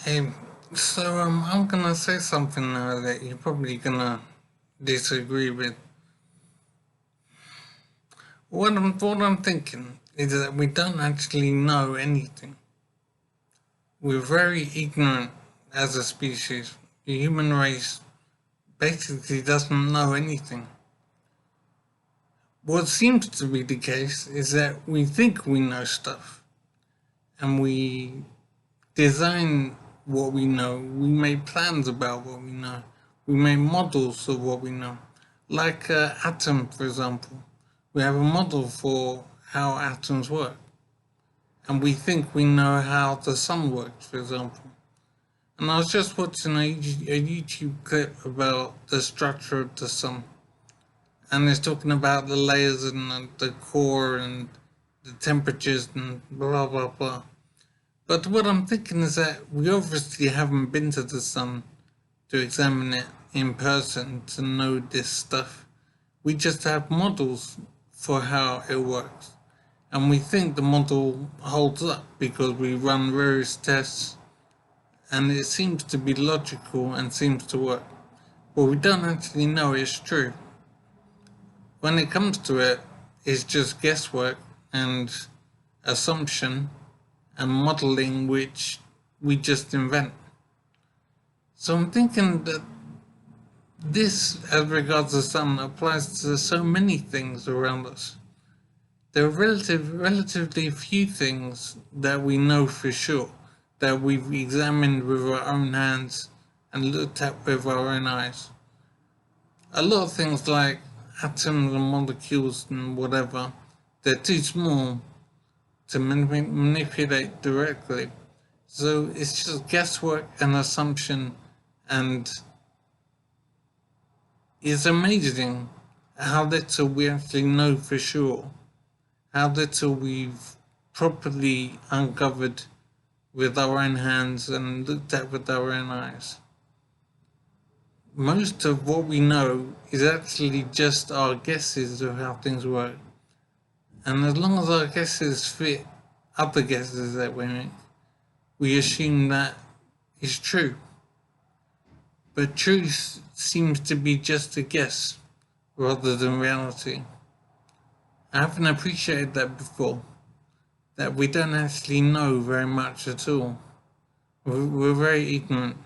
Hey, I'm gonna say something now that you're probably gonna disagree with. What I'm thinking is that we don't actually know anything. We're very ignorant as a species. The human race basically doesn't know anything. What seems to be the case is that we think we know stuff, and we design what we know. We make plans about what we know. We make models of what we know. Like atom, for example. We have a model for how atoms work. And we think we know how the sun works, for example. And I was just watching a YouTube clip about the structure of the sun. And it's talking about the layers and the core and the temperatures and blah, blah, blah. But what I'm thinking is that we obviously haven't been to the sun to examine it in person to know this stuff. We just have models for how it works. And we think the model holds up because we run various tests and it seems to be logical and seems to work. But we don't actually know it's true. When it comes to it, it's just guesswork and assumption and modeling which we just invent. So I'm thinking that this, as regards the sun, applies to so many things around us. There are relatively few things that we know for sure, that we've examined with our own hands and looked at with our own eyes. A lot of things like atoms and molecules and whatever, they're too small to manipulate directly. So it's just guesswork and assumption, and it's amazing how little we actually know for sure, how little we've properly uncovered with our own hands and looked at with our own eyes. Most of what we know is actually just our guesses of how things work. And as long as our guesses fit other guesses that we make, we assume that is true. But truth seems to be just a guess rather than reality. I haven't appreciated that before, that we don't actually know very much at all. We're very ignorant.